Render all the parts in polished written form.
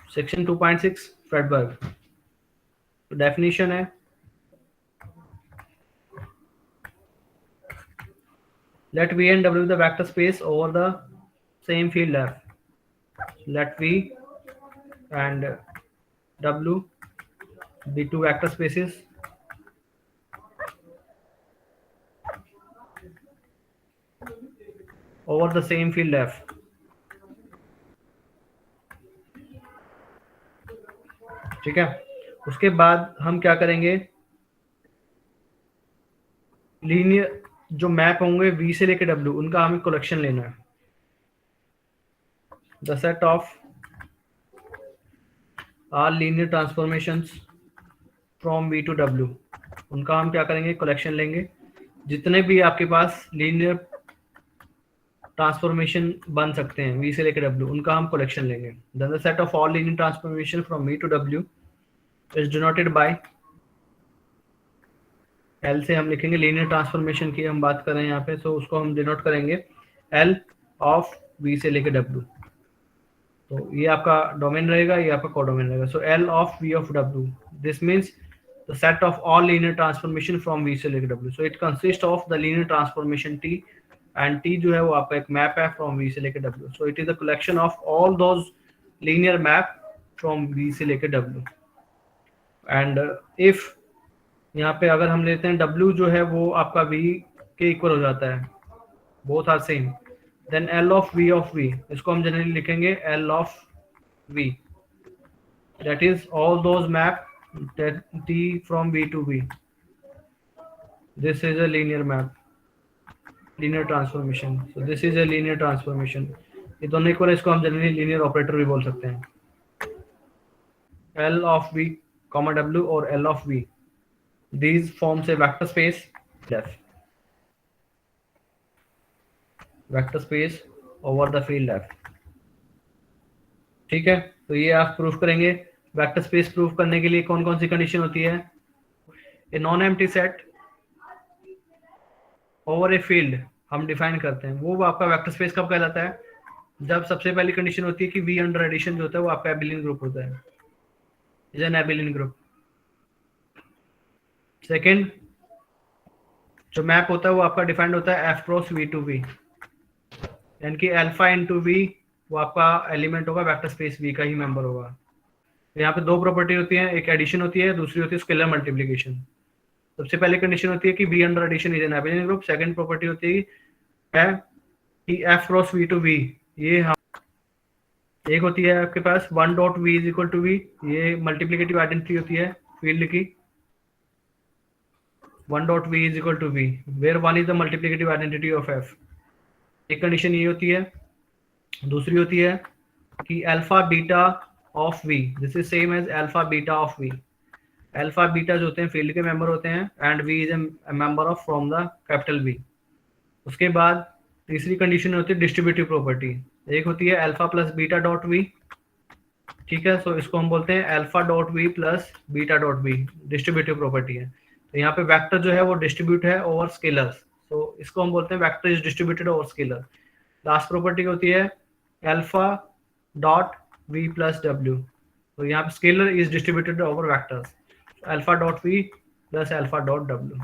Section 2.6 फ्रेडबर्ग। तो definition है, let V and W the vector space over the same field F. Let V and W be two vector spaces over the same field F. ठीक है, उसके बाद हम क्या करेंगे, लीनियर जो मैप होंगे V से लेकर W, उनका हमें कलेक्शन लेना है। The set of all linear transformations from V to W, उनका हम क्या करेंगे, कलेक्शन लेंगे। जितने भी आपके पास लीनियर ट्रांसफॉर्मेशन बन सकते हैं V से लेकर W, उनका हम कलेक्शन लेंगे। Then the set of all linear transformation from V to W is denoted by, L से हम लिखेंगे, लीनियर ट्रांसफॉर्मेशन की हम बात कर रहे हैं यहाँ पे, तो उसको हम डिनोट करेंगे L ऑफ V से लेकर W। तो ये आपका डोमेन रहेगा, ये आपका कोडोमेन रहेगा। सो L of V of W, this means the set of all linear transformation from V से लेकर W। So it consist of the linear transformation T, and T जो है वो आपका एक मैप है फ्रॉम V से लेकर W। So it is the collection of all those linear map from V से लेकर W। एंड इफ यहाँ पे अगर हम लेते हैं W जो है वो आपका V के इक्वल हो जाता है, both are same, then L of V, इसको हम जनरली लिखेंगे L of V, that is all those map T from V to V. This is a linear map, linear transformation. So this is a linear transformation. ये दोनों equal है, इसको हम generally linear operator भी बोल सकते हैं। L of V, W और L of V, these forms a vector space F, vector space over the field F। ठीक है, तो ये आप प्रूफ करेंगे। वेक्टर स्पेस प्रूफ करने के लिए कौन कौन सी कंडीशन होती है, a non empty set over a field हम डिफाइन करते हैं, वो आपका वेक्टर स्पेस कब कहलाता है, जब सबसे पहली कंडीशन होती है कि V अंडर एडिशन जो होता है वो आपका एबिलियन ग्रुप होता है, is an abelian group. Second जो मैप होता है वो आपका डिफाइंड होता है F cross V to V, यानी कि अल्फा इनटू V वो आपका एलिमेंट होगा, वेक्टर स्पेस V का ही मेंबर होगा। तो यहाँ पे दो प्रॉपर्टी होती है, एक एडिशन होती है, दूसरी होती है स्केलर मल्टीप्लिकेशन। सबसे पहले कंडीशन होती है कि V under addition is an abelian group. Second property होती है कि F cross V to V, ये एक होती है आपके पास 1 dot V is equal to V, ये मल्टीप्लिकेटिव आइडेंटिटी होती है फील्ड की, 1 dot V is equal to V, where 1 is the multiplicative identity of F। एक कंडीशन ये होती है। दूसरी होती है कि alpha beta of V, this is same as alpha beta of V। Alpha beta जो होते हैं फील्ड के मेंबर होते हैं, and V is a member of from the capital V। उसके बाद तीसरी कंडीशन होती है डिस्ट्रीब्यूटिव प्रॉपर्टी, एक होती है alpha plus beta dot V। ठीक है, सो इसको हम बोलते हैं alpha dot V plus beta dot V, distributive property है। तो यहाँ पे वेक्टर जो है वो डिस्ट्रीब्यूट है ओवर स्केलर्स, तो इसको हम बोलते हैं vector is distributed over scalar. Last property होती है alpha dot V plus W, तो यहाँ पे scalar is distributed over vectors, alpha dot V plus alpha dot W।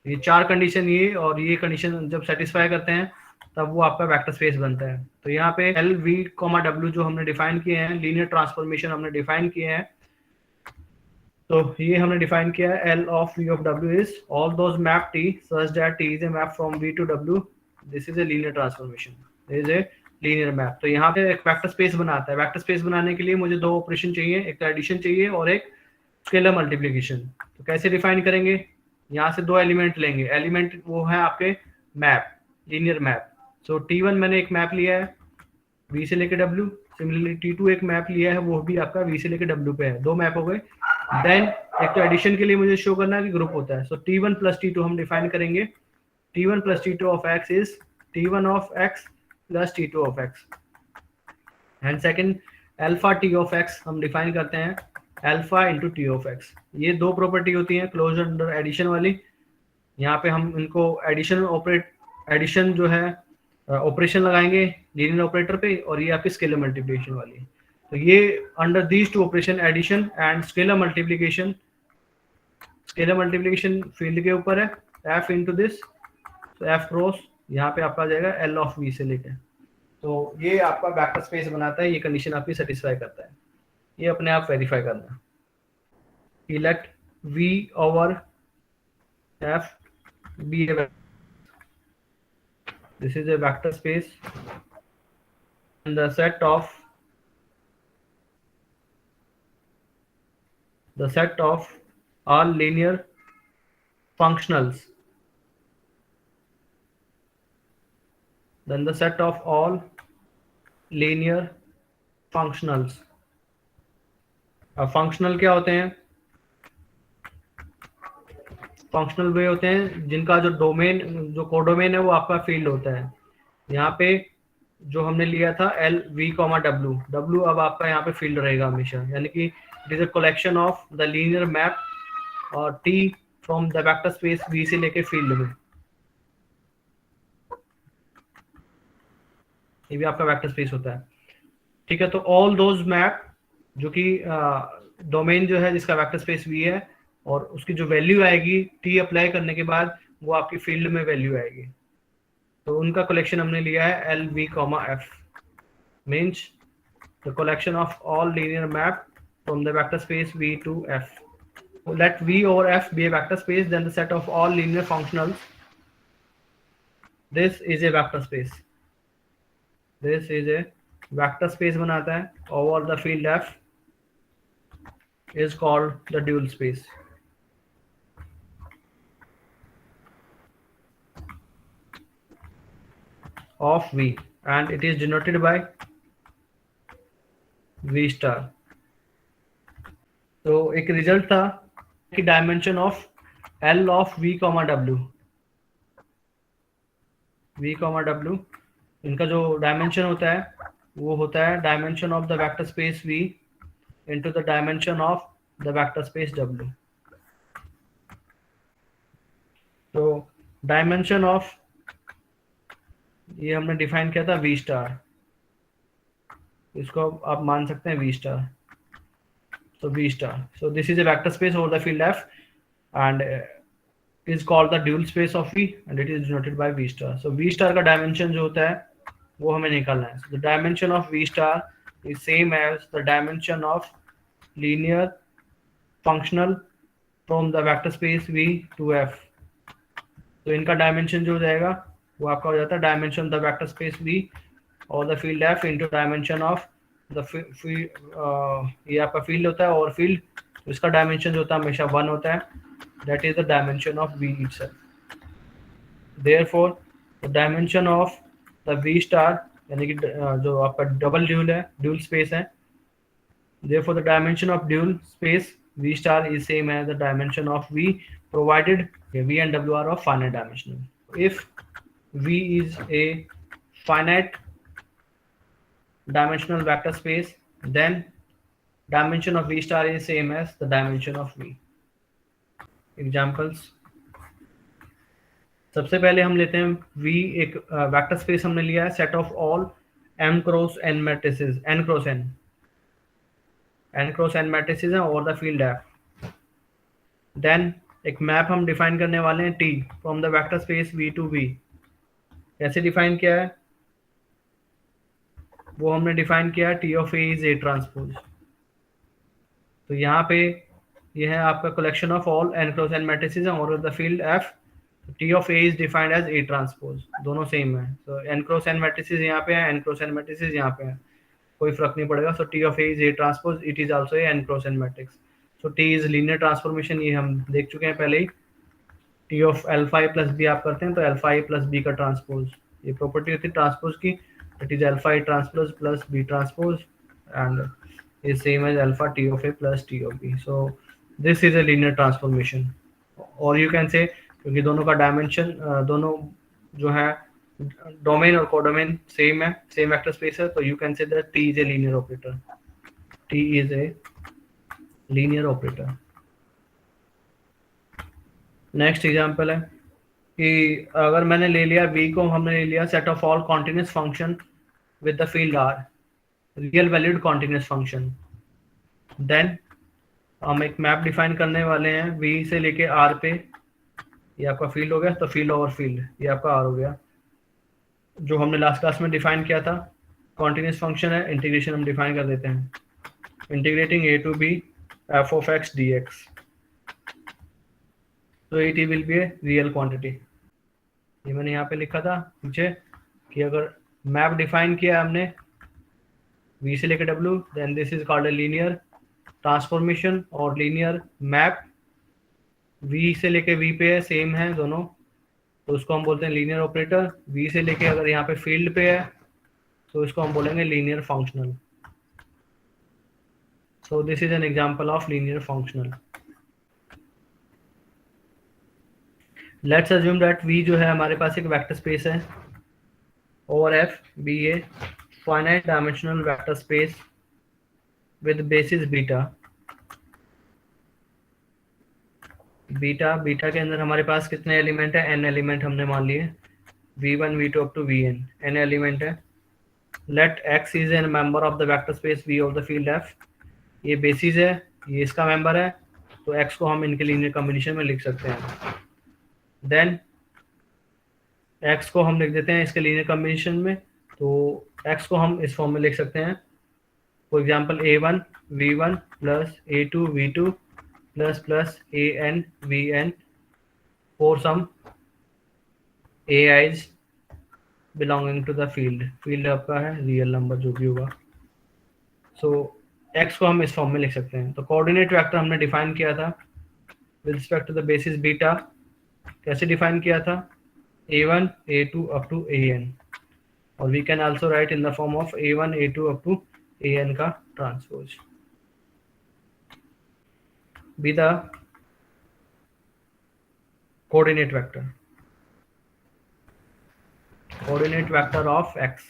ये चार कंडीशन, ये और ये कंडीशन जब सेटिस्फाई करते हैं तब वो आपका वेक्टर स्पेस बनता है। तो यहाँ पे L V W जो हमने डिफाइन किए हैं, लीनियर ट्रांसफॉर्मेशन हमने डिफाइन किए हैं, तो ये हमने डिफाइन किया है L of V of W is all those map T such that T is a map from V to W, this is a linear transformation, this is a linear map। तो यहाँ पे एक vector space बनाता है। Vector space बनाने के लिए मुझे दो ऑपरेशन चाहिए, एक तो एडिशन चाहिए और एक स्केलर मल्टीप्लिकेशन। तो कैसे डिफाइन करेंगे, यहाँ से दो एलिमेंट लेंगे, एलिमेंट वो है आपके मैप, लीनियर मैप। सो T1 मैंने एक मैप लिया है V से लेकर W, सिमिलरली T2 एक मैप लिया है, वो भी आपका V से लेकर W पे है, दो मैप हो गए। देन एक तो एडिशन के लिए मुझे शो करना है कि ग्रुप होता है, सो T1 प्लस T2 हम डिफाइन करेंगे, T1 plus T2 of X is T1 of X plus T2 of X। And second alpha T of X हम डिफाइन करते हैं alpha into T of X। ये दो प्रॉपर्टी होती है क्लोज अंडर एडिशन वाली, यहाँ पे हम इनको एडिशन जो है ऑपरेशन लगाएंगे लीनियर ऑपरेटर पे, और ये आपकी स्केलर मल्टीप्लिकेशन वाली। तो ये under these two operation addition and scalar multiplication, scalar multiplication field के ऊपर है, एफ इंटू दिस, तो एफ क्रॉस यहाँ पे आपका आ जाएगा एल ऑफ वी से लेके। तो ये आपका वेक्टर स्पेस बनाता है, ये कंडीशन आपकी सेटिस्फाई करता है, ये अपने आप वेरीफाई करना है। Let V over F be a vector. This is a vector space and the set of all linear functionals, then the set of all linear functionals. अब फंक्शनल क्या होते हैं? फंक्शनल वे होते हैं जिनका जो डोमेन, जो कोडोमेन है वो आपका फील्ड होता है। यहाँ पे जो हमने लिया था L V comma W, W अब आपका यहाँ पे फील्ड रहेगा हमेशा, यानी कि it is a collection of the linear map और T from the vector space V से लेके फील्ड में, ये भी आपका वेक्टर स्पेस होता है। ठीक है, तो ऑल दोज मैप जो कि डोमेन जो है जिसका वेक्टर स्पेस वी है और उसकी जो वैल्यू आएगी टी अप्लाई करने के बाद वो आपकी फील्ड में वैल्यू आएगी, तो उनका कलेक्शन हमने लिया है L V comma F, means the collection of all linear map from the vector space V to F. Let V और F be a vector space, then the set of all linear functionals, this is a vector space, this is a vector space बनाता है over the field F is called the dual space. Of V and it is denoted by V star. तो एक result था कि dimension of L of V comma W, V comma W इनका जो dimension होता है वो होता है dimension of the vector space V into the dimension of the vector space W. तो डायमेंशन ऑफ ये हमने डिफाइन किया था V स्टार, इसको आप मान सकते हैं V star, so V star, so this is a vector space over the field F and is called the dual space of V and it is denoted by V star. So V star का dimension जो होता है वो हमें निकालना है। So the dimension of V star is same as the dimension of linear functional from the vector space V to F. तो इनका डायमेंशन जो हो जाएगा वो आपका हो जाता है dimension the vector space V और the field F into dimension of the ये आपका फील्ड होता है और फील्ड, तो इसका डायमेंशन जो होता है हमेशा 1 होता है, that is the dimension of V itself. Therefore the dimension of the V star यानी कि जो आपका डबल ड्यूल है, ड्यूल स्पेस है, therefore the dimension of dual space V star is same as the dimension of V provided V and W are of finite dimensional. If V is a finite dimensional vector space, then dimension of V star is same as the dimension of V. Examples, सबसे पहले हम लेते हैं V, एक vector space हमने लिया है set of all M cross N matrices, N cross N, N cross N matrices हैं over the field F। Then एक मैप हम डिफाइन करने वाले हैं T from the vector space V to V। कैसे डिफाइन किया है वो हमने डिफाइन किया है T of A is A transpose. तो यहाँ पे ये है आपका collection of all N cross N matrices हैं over the field F। T of A is defined as A transpose, दोनों सेम है। तो N क्रॉस N मैट्रिसेस यहाँ पे है, N क्रॉस N मैट्रिसेस यहाँ पे है, कोई फर्क नहीं पड़ेगा। So T of A is A transpose, it is also n cross n matrix. So T is linear transformation, ये हम देख चुके हैं पहले ही। T of alpha A plus B आप करते हैं तो अल्फा ए प्लस बी का ट्रांसपोज, ये प्रॉपर्टी होती है ट्रांसपोज की, it is alpha A transpose plus B transpose and is same as alpha T of A plus T of B. So this is a linear transformation. और you can say क्योंकि दोनों का dimension, दोनों जो है domain और codomain same है, same vector space है, तो you can say that T is a linear operator, T is a linear operator. Next example है कि अगर मैंने ले लिया V को, हमने ले लिया set of all continuous function with the field R। Real valued continuous function. Then हम एक मैप डिफाइन करने वाले हैं V से लेके R पे। ये आपका फील्ड हो गया, तो फील्ड ओवर फील्ड ये आपका R हो गया, जो हमने लास्ट क्लास में डिफाइन किया था। कॉन्टिन्यूस फंक्शन है, इंटीग्रेशन हम डिफाइन कर देते हैं, integrating a to b f of x dx, तो it will be a real quantity. ये मैंने यहाँ पे लिखा था पीछे कि अगर मैप डिफाइन किया हमने V से लेकर W, then this is called a linear transformation और लीनियर मैप। V से लेके V पे है, सेम है दोनों, तो उसको हम बोलते हैं लीनियर ऑपरेटर। V से लेके अगर यहाँ पे फील्ड पे है तो इसको हम बोलेंगे linear functional. So this is an example of linear functional. Let's assume that V जो है हमारे पास एक वेक्टर स्पेस है, और F be a finite dimensional vector space with basis beta. Beta के अंदर हमारे पास कितने एलिमेंट है, n एलिमेंट हमने मान लिए, v1 v2 up to vn, n element है। Let x is an member of the vector space v of the field f। ये बेसिस है, ये इसका मेंबर है, तो x को हम इनके लीनियर कॉम्बिनेशन में लिख सकते हैं। देन x को हम लिख देते हैं इसके लीनियर कॉम्बिनेशन में, तो x को हम इस फॉर्म में लिख सकते हैं। For example a1 v1 plus a2 v2 plus plus an vn for some ai's belonging to the field. Field आपका है रियल नंबर जो भी होगा। सो x को हम इस फॉर्म में लिख सकते हैं। तो कोऑर्डिनेट वेक्टर हमने डिफाइन किया था with respect to the basis beta. कैसे डिफाइन किया था, a1 a2 up to an, और we can also write in the form of a1 a2 up to an का transpose be the coordinate vector. Coordinate vector of x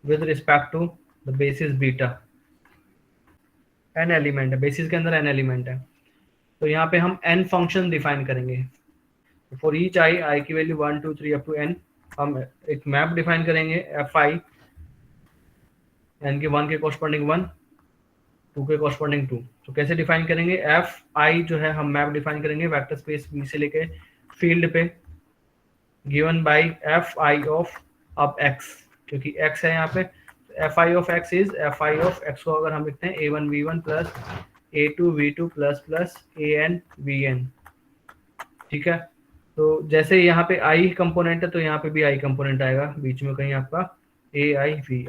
with respect to the basis beta. n element है, basis के अंदर n element है, तो यहाँ पे हम n function define करेंगे। फॉर ईच i की वैल्यू 1 2 3 अप टू n, हम एक मैप डिफाइन करेंगे fi, n के 1 के कॉरस्पॉन्डिंग 1, 2 के कॉरस्पॉन्डिंग 2। तो कैसे डिफाइन करेंगे, fi जो है हम मैप डिफाइन करेंगे वेक्टर स्पेस V से लेके फील्ड पे, गिवन बाय fi ऑफ अब x, क्योंकि x है यहाँ पे, fi of x is fi of x को अगर हम लिखते हैं a1 v1 plus a2 v2 plus plus an vn। ठीक है, तो जैसे यहाँ पे i कंपोनेंट है तो यहाँ पे भी i कंपोनेंट आएगा बीच में कहीं आपका ai vi।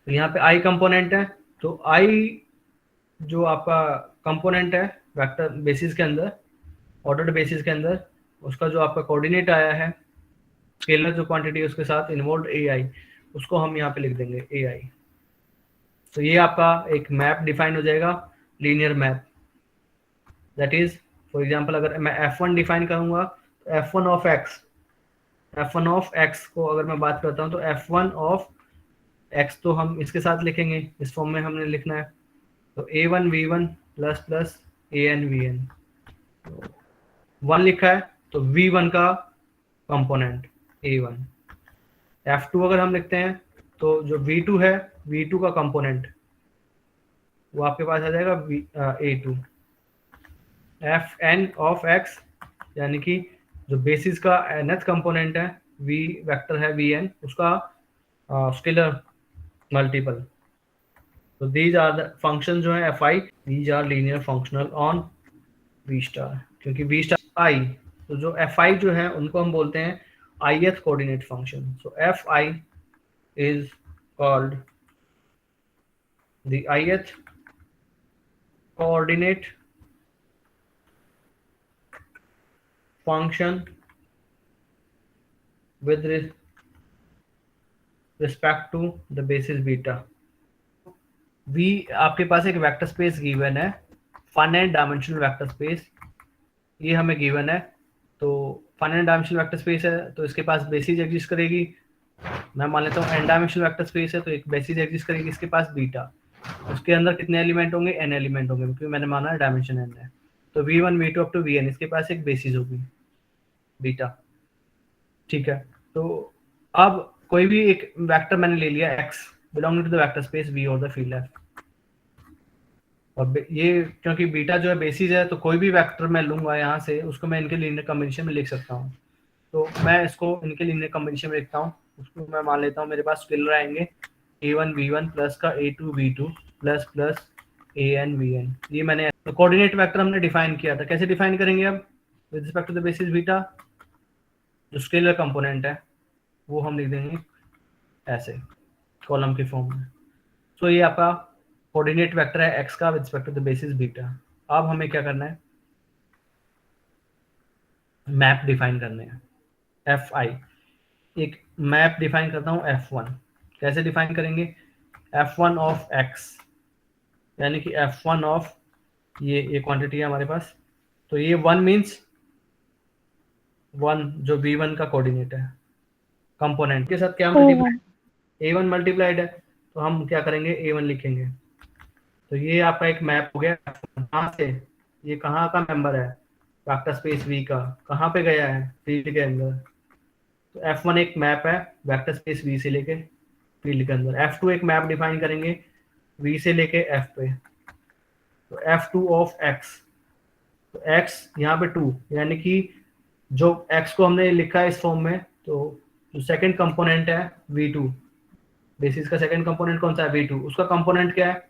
तो यहाँ पे i कंपोनेंट है, तो i जो आपका कंपोनेंट है वेक्टर बेसिस के अंदर, ऑर्डर्ड बेसिस के अंदर, उसका जो आपका कोऑर्डिनेट आया है स्केलर जो क्वांटिटी है उसके साथ इन्वॉल्व ai, उसको हम यहाँ पे लिख देंगे ai। तो ये आपका एक मैप डिफाइन हो जाएगा, linear map. That is for example अगर मैं f1 डिफाइन करूंगा तो f1 ऑफ x को अगर मैं बात करता हूँ तो f1 ऑफ x तो हम इसके साथ लिखेंगे, इस फॉर्म में हमने लिखना है, तो a1 v1 plus plus an vn। 1 लिखा है तो v1 का कंपोनेंट a1। f2 अगर हम लिखते हैं तो जो v2 है, v2 का कंपोनेंट वो आपके पास आ जाएगा a2। fn ऑफ x यानी कि जो बेसिस का nth कंपोनेंट है, v वेक्टर है vn, उसका स्केलर मल्टीपल। तो दीज आर द फंक्शन जो है fi, these are linear functional on v star, क्योंकि v स्टार i, तो जो fi जो है उनको हम बोलते हैं ith coordinate function. So fi is called the ith coordinate function with respect to the basis beta। V आपके पास एक वेक्टर स्पेस गिवन है, फाइनाइट डायमेंशनल वेक्टर स्पेस, ये हमें गिवन है। तो फाइनाइट डायमेंशनल वेक्टर स्पेस है तो इसके पास बेसिस एग्जिस्ट करेगी। मैं मान लेता हूँ n डायमेंशनल वेक्टर स्पेस है तो एक बेसिस एग्जिस्ट करेगी इसके पास बीटा। उसके अंदर कितने एलिमेंट होंगे, n एलिमेंट होंगे, क्योंकि मैंने माना है डायमेंशन n है। तो v1 v2 up to vn, इसके पास एक बेसिस होगी बीटा। ठीक है, तो अब कोई भी एक वेक्टर मैंने ले लिया x belonging to the vector space v और द फील्ड f, और ये क्योंकि बीटा जो है बेसिस है तो कोई भी वेक्टर मैं लूंगा यहाँ से उसको मैं इनके लीनियर कॉम्बिनेशन में लिख सकता हूँ। तो मैं इसको इनके लीनियर कॉम्बिनेशन में लिखता हूँ। उसको मैं मान लेता हूँ मेरे पास स्केलर आएंगे a1 v1 प्लस का a2 v2 plus plus an vn। ये मैंने तो कोऑर्डिनेट वेक्टर हमने डिफाइन किया था। कैसे डिफाइन करेंगे अब with respect to the basis beta? जो स्केलर कंपोनेंट है वो हम लिख देंगे ऐसे कॉलम के फॉर्म में। तो ये आपका कोऑर्डिनेट वेक्टर है एक्स का with respect to the basis beta. अब हमें क्या करना है, मैप डिफाइन करने हैं। एफ आई एक मैप डिफाइन करता हूँ f1। कैसे डिफाइन करेंगे? f1 ऑफ x, यानी कि f1 ऑफ ये क्वांटिटी है हमारे पास, तो ये 1 मीन्स 1 जो v1 का कोऑर्डिनेट है कंपोनेंट के साथ क्या मल्टीप्लाई a1 मल्टीप्लाइड है, तो हम क्या करेंगे a1 लिखेंगे। तो ये आपका एक मैप हो गया। कहाँ से, ये कहाँ का मेंबर है वेक्टर स्पेस v का, कहाँ पे गया है फील्ड के अंदर। तो f1 एक मैप है वेक्टर स्पेस v से लेके फील्ड के अंदर। f2 एक मैप डिफाइन करेंगे v से लेके f पे। तो f2 ऑफ x, तो x यहाँ पे 2, यानी कि जो x को हमने लिखा है इस फॉर्म में, तो जो सेकंड कंपोनेंट है v2, बेसिस का सेकंड कंपोनेंट कौन सा है v2, उसका कंपोनेंट क्या है,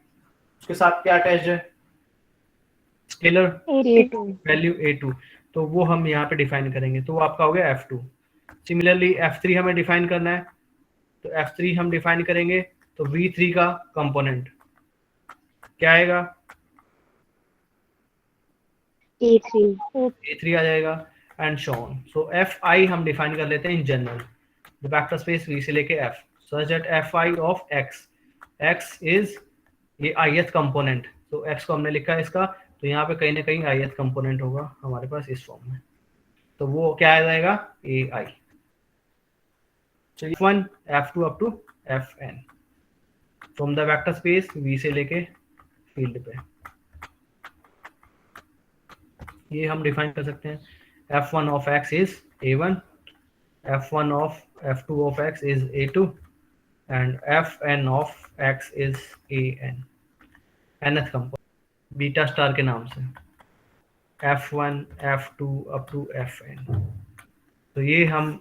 उसके साथ क्या अटैच्ड है, स्केलर वैल्यू a2, तो वो हम यहाँ पे डिफाइन करेंगे। तो वो आपका हो गया f2। सिमिलरली f3 हमें डिफाइन करना है, तो f3 हम डिफाइन करेंगे तो v3 का कंपोनेंट क्या आएगा, a3 आ जाएगा and so on. So fi हम डिफाइन कर लेते हैं in general the vector space v से लेके f such that fi of x is ये ith कंपोनेंट। तो x को हमने लिखा है इसका, तो यहाँ पे कहीं ना कहीं ith कंपोनेंट होगा हमारे पास इस फॉर्म में, तो वो क्या आ जाएगा ai। f1 f2 up to fn from the vector space v से लेके फील्ड पे, ये हम डिफाइन कर सकते हैं। f1 of x is a1, f1 of f2 of x is a2 and fn of x is an, nth component beta star के नाम से f1 f2 up to fn। तो ये हम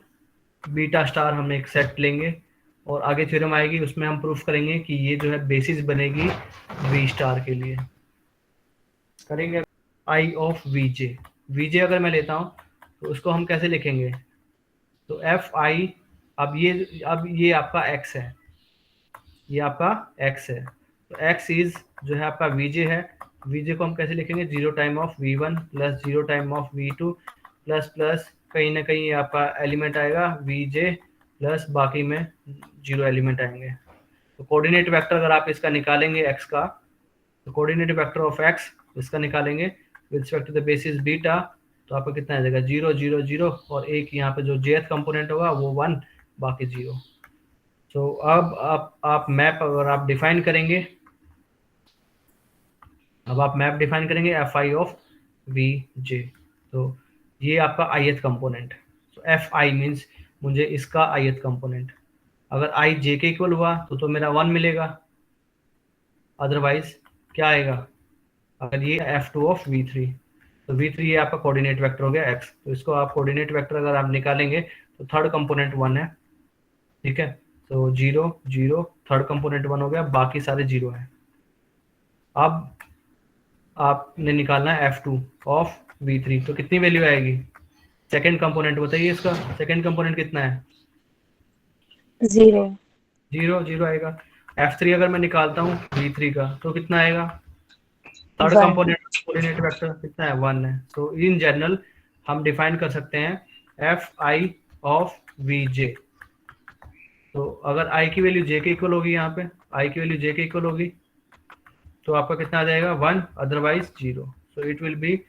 बीटा स्टार हम एक सेट लेंगे और आगे थ्योरम आएगी उसमें हम प्रूफ करेंगे कि ये जो है बेसिस बनेगी वी स्टार के लिए। करेंगे आई ऑफ वीजे अगर मैं लेता हूँ तो उसको हम कैसे लिखेंगे, तो एफ आई, अब ये आपका एक्स है, ये आपका एक्स है, तो एक्स इज जो है आपका वीजे है। वीजे को हम कैसे लिखेंगे, 0 time of v1 plus 0 time of v2 plus plus कहीं ना कहीं आपका एलिमेंट आएगा वीजे प्लस बाकी में 0 एलिमेंट आएंगे। तो कोऑर्डिनेट वेक्टर अगर आप इसका निकालेंगे x का, तो कोऑर्डिनेट वेक्टर ऑफ x इसका निकालेंगे with respect to the basis beta, तो आपका कितना आ जाएगा 0 0 0 और एक यहाँ पे जो jth कंपोनेंट होगा वो 1 बाकी 0। तो अब आप मैप अगर आप डिफाइन करेंगे, अब आप मैप डिफाइन करेंगे एफ आई ऑफ वी जे, तो ये आपका ith कंपोनेंट। तो एफ आई मीन्स मुझे इसका ith कंपोनेंट, अगर आई जे के इक्वल हुआ तो मेरा 1 मिलेगा, अदरवाइज क्या आएगा, अगर ये f2 ऑफ v3, तो v3 ये आपका कोऑर्डिनेट वेक्टर हो गया x, तो इसको आप कोऑर्डिनेट वेक्टर अगर आप निकालेंगे तो थर्ड कंपोनेंट 1 है, ठीक है, तो 0 0 थर्ड कंपोनेंट 1 हो गया, बाकी सारे 0 है। अब आपने निकालना है f2 ऑफ v3, तो कितनी वैल्यू आएगी, सेकंड कंपोनेंट बताइए इसका, सेकंड कंपोनेंट कितना है 0 0 0 आएगा। f3 अगर मैं निकालता हूँ v3 का तो कितना आएगा, थर्ड 1 कंपोनेंट कोऑर्डिनेट वेक्टर कितना है 1 है। तो इन जनरल हम डिफाइन कर सकते हैं एफ आई ऑफ वी जे। तो अगर आई की वैल्यू जे के इक्वल होगी, यहाँ पे आई की वैल्यू जे के इक्वल होगी तो आपका कितना आ जाएगा 1, otherwise 0। So it will be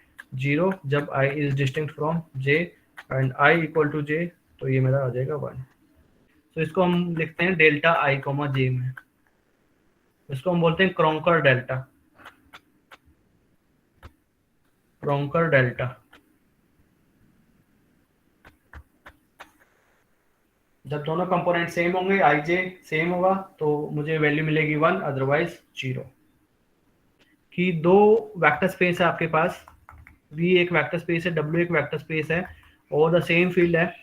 0 जब i is distinct from j and i equal to j, तो ये मेरा आ जाएगा 1। तो इसको हम लिखते हैं डेल्टा आई कॉमा जे में, इसको हम बोलते हैं क्रोंकर डेल्टा, क्रोंकर डेल्टा। जब दोनों कंपोनेंट सेम होंगे, आई जे सेम होगा, तो मुझे वैल्यू मिलेगी 1, अदरवाइज 0। कि दो वेक्टर स्पेस है आपके पास, V एक वेक्टर स्पेस है, W एक वेक्टर स्पेस है, और द सेम फील्ड है,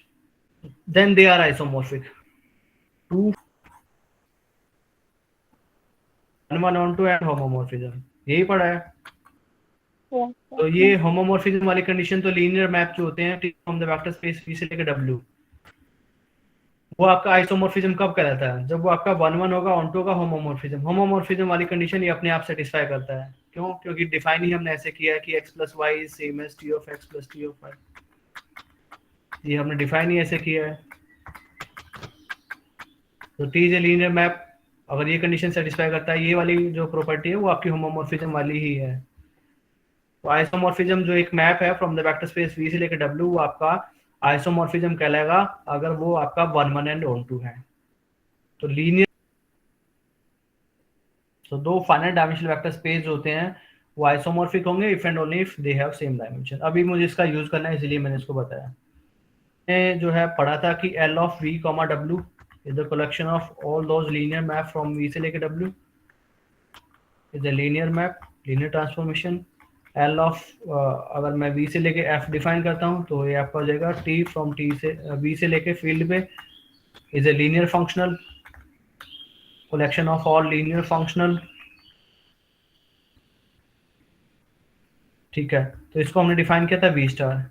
then they are isomorphic. To one on to and homomorphism, यही पढ़ा है। Yes, तो okay. ये होमोमॉर्फिज्म वाली कंडीशन, तो लीनियर मैप जो होते हैं from the vector space V से लेकर W, वो आपका आइसोमॉर्फिज्म कब कहलाता है? जब वो आपका 1 1 होगा ऑन टू होगा होमोमॉर्फिज्म। होमोमॉर्फिज्म वाली कंडीशन ये अपने आप सेटिस्फाई करता है। क्यों? क्योंकि डिफाइन ही हमने ऐसे किया है कि x plus Y is same as T of x plus T of Y, ये हमने डिफाइन ही ऐसे किया है। तो T is a linear map, अगर ये कंडीशन सेटिस्फाई करता है, ये वाली जो प्रॉपर्टी है वो आपकी होमोमॉर्फिज्म वाली ही है। तो आइसोमॉर्फिज्म जो एक मैप है from the vector space V से लेकर W, वो आपका आइसोमॉर्फिज्म कहलाएगा अगर वो आपका 1 1 एंड ऑन टू है। तो लीनियर, तो दो फाइनाइट डायमेंशनल वेक्टर स्पेस होते हैं वो आइसोमॉर्फिक होंगे if and only if they have same dimension. अभी मुझे इसका यूज करना है, इसलिए मैंने इसको बताया। मैंने जो है पढ़ा था कि L of V, W is the collection of all those linear map from V से लेकर W is a linear map, linear transformation. L of अगर मैं V से लेके F डिफाइन करता हूँ तो ये आपका हो जाएगा T फ्रॉम T से V से लेके फील्ड पे is a linear functional collection of all linear functional. ठीक है, तो इसको हमने डिफाइन किया था V स्टार,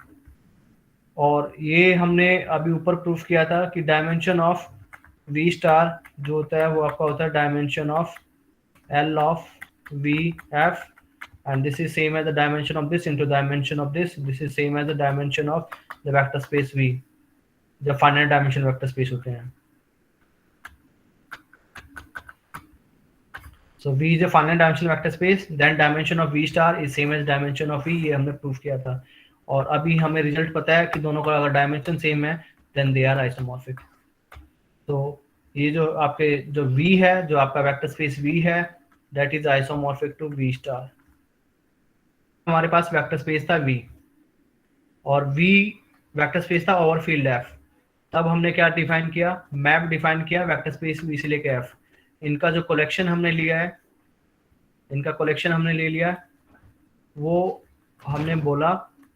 और ये हमने अभी ऊपर प्रूफ किया था कि डायमेंशन ऑफ V स्टार जो होता है वो आपका होता है dimension of L of V F, and this is same as the dimension of this into dimension of this, this is same as the dimension of the vector space V, जब finite dimension vector space होते हैं। So V is a finite dimensional vector space, then dimension of V star is same as dimension of V, ये हमने proof किया था। और अभी हमें रिजल्ट पता है कि दोनों का अगर डायमेंशन सेम है देन दे आर आइसोमॉर्फिक। तो ये जो आपके जो V है, जो आपका वेक्टर स्पेस V है, that is isomorphic to V star. हमारे पास वेक्टर स्पेस था V, और V वेक्टर स्पेस था ओवर फील्ड F। तब हमने क्या डिफाइन किया? मैप डिफाइन किया वेक्टर स्पेस V से लेके F। इनका जो कलेक्शन हमने लिया है, इनका कलेक्शन हमने ले लिया, वो हमने बोला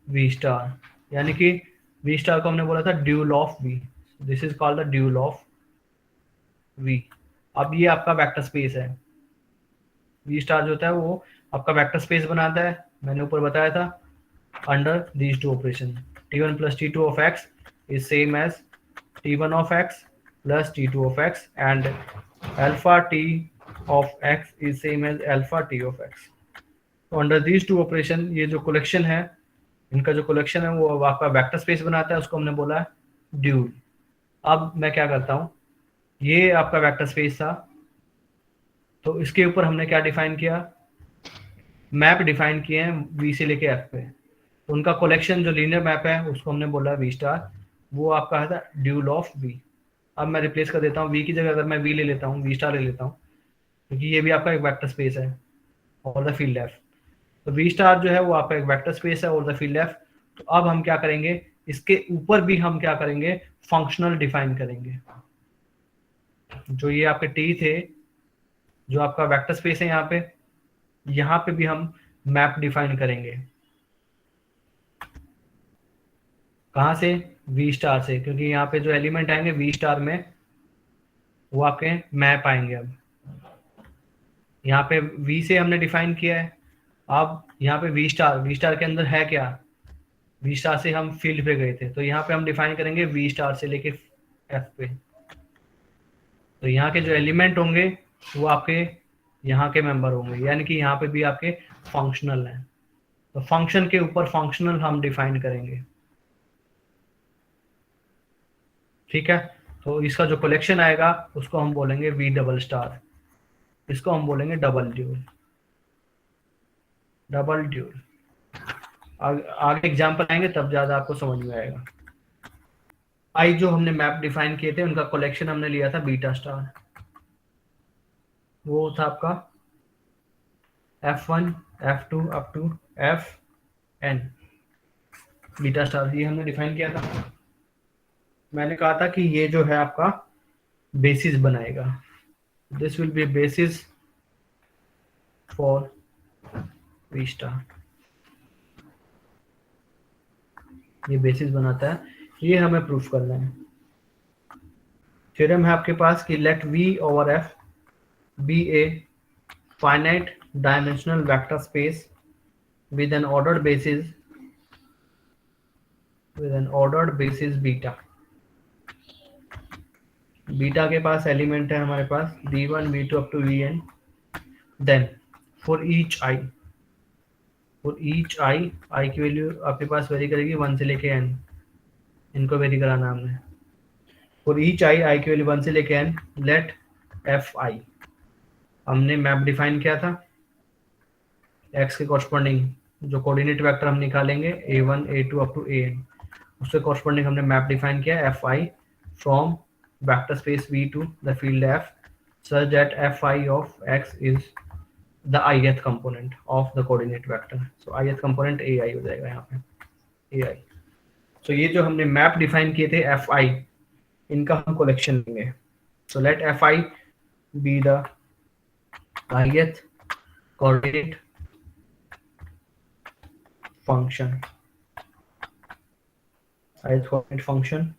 V स्टार, यानी कि V स्टार को हमने बोला था dual of V, this is called the dual of V। अब ये आपका वेक्टर स्पेस है, V स्टार जो होता है वो आपका वेक्टर स्पेस बनाता है, मैंने ऊपर बताया था, under these two operations t1 plus t2 of x is same as t1 of x plus t2 of x, and alpha t of x is same as alpha t of x। तो under these two operation ये जो collection है, इनका जो collection है वो आपका vector space बनाता है, उसको हमने बोला है ड्यूल। अब मैं क्या करता हूँ, ये आपका वेक्टर स्पेस था, तो इसके ऊपर हमने क्या डिफाइन किया? मैप डिफाइन किए हैं V से लेके F पे। तो उनका कलेक्शन जो लीनियर मैप है उसको हमने बोला V स्टार, वो आपका है ड्यूल ऑफ V। अब मैं रिप्लेस कर देता हूँ, V की जगह अगर मैं V ले लेता हूँ, V स्टार ले लेता हूँ, क्योंकि ये भी आपका एक वेक्टर स्पेस है और द फील्ड F। तो V स्टार जो है वो आपका एक वेक्टर स्पेस है और द फील्ड F। तो अब हम क्या करेंगे, इसके ऊपर भी हम क्या करेंगे, फंक्शनल डिफाइन करेंगे। जो ये आपके T थे, जो आपका वेक्टर स्पेस है यहाँ पे भी हम मैप डिफाइन करेंगे। कहाँ से? V स्टार से, क्योंकि यहाँ पे जो एलिमेंट आएंगे V स्टार में वो आपके मैप आएंगे। अब यहाँ पे V से हमने डिफाइन किया है, अब यहाँ पे V स्टार के अंदर है क्या? V स्टार से हम फील्ड पे गए थे, तो यहाँ पे हम डिफाइन करेंगे V स्टार से लेके F पे। तो यहाँ के जो एलिमेंट होंगे वो आपके यहाँ के मेंबर होंगे, यानी कि यहाँ पे भी आपके फंक्शनल हैं। तो फंक्शन के ऊपर फंक्शनल हम डिफाइन करेंगे। ठीक है, तो इसका जो कलेक्शन आएगा उसको हम बोलेंगे V डबल स्टार, इसको हम बोलेंगे डबल ड्यूल। डबल ड्यूल आगे एग्जाम्पल आएंगे तब ज्यादा आपको समझ में आएगा। आई जो हमने मैप डिफाइन किए थे उनका कलेक्शन हमने लिया था बीटा स्टार, वो था आपका F1 F2 up to Fn। Beta star ये हमने डिफाइन किया था। मैंने कहा था कि ये जो है आपका बेसिस बनाएगा, this will be basis for V star, ये बेसिस बनाता है, ये हमें प्रूफ करना है। थ्योरम है आपके पास कि let V over F be a finite dimensional vector space with an ordered basis beta. Beta के पास एलिमेंट है हमारे पास b1 b2 up to vn, then for each i i की वैल्यू आपके पास वेरी करेगी 1 से लेके n, इनको वेरी कराना हमने। फॉर ईच आई की वैल्यू 1 से लेके n, लेट एफ आई, हमने मैप डिफाइन किया था x के कॉरस्पॉन्डिंग जो कोऑर्डिनेट वेक्टर हम निकालेंगे a1 a2 up to an, उसके कॉरस्पॉन्डिंग हमने मैप डिफाइन किया F I from vector space v to the field f such that fi of x is the ith component of the coordinate vector, so ith component ai हो जाएगा यहाँ पे ai। so ये जो हमने map define किए थे fi, इनका हम कलेक्शन लेंगे। so let fi be the ith coordinate function, ith coordinate function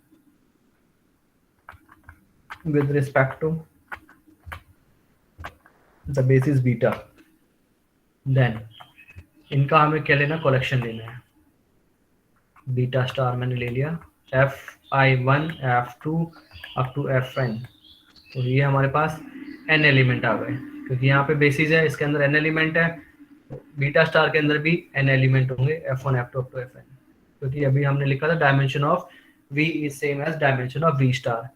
with respect to the basis beta, then इनका हमें क्या लेना, कलेक्शन लेना है। बीटा स्टार मैंने ले लिया fi1 f2 up to fn, तो ये हमारे पास n एलिमेंट आ गए, क्योंकि यहाँ पे बेसिस है, इसके अंदर n एलिमेंट है, बीटा स्टार के अंदर भी n एलिमेंट होंगे f1 f2 up to fn, क्योंकि अभी हमने लिखा था dimension of v is same as dimension of v star.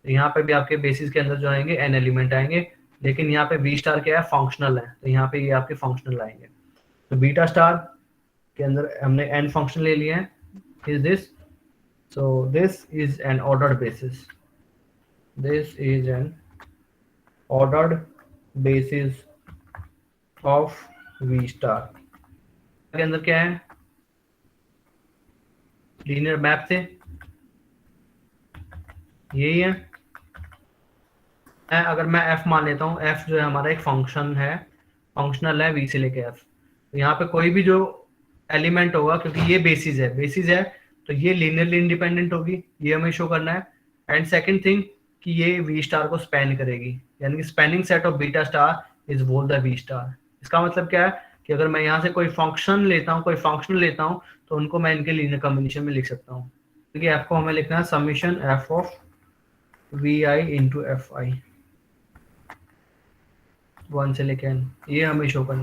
तो यहाँ पे भी आपके बेसिस के अंदर जो आएंगे n एलिमेंट आएंगे, लेकिन यहाँ पे v स्टार क्या है, फंक्शनल है, तो यहाँ पे ये आपके फंक्शनल आएंगे। तो बीटा स्टार के अंदर हमने n फंक्शन ले लिए हैं, is this, so this is an ordered basis, this is an ordered basis of v star। के अंदर क्या है, लीनियर मैप थे, यही है। अगर मैं f मान लेता हूँ, f जो है हमारा एक फंक्शन है, फंक्शनल है v से लेके f, तो यहाँ पे कोई भी जो एलिमेंट होगा, क्योंकि ये बेसिस है तो ये लीनियरली इंडिपेंडेंट होगी, ये हमें शो करना है। एंड सेकंड थिंग कि ये वी स्टार को स्पैन करेगी, यानी कि spanning set of beta star is both the V star. इसका मतलब क्या है कि अगर मैं यहाँ से कोई फंक्शन लेता हूँ तो उनको मैं इनके लीनियर कॉम्बिनेशन में लिख सकता हूँ। क्योंकि एफ को हमें लिखना है summation F of V I into F I 1 से लेकर n, ये हमें शो करना है।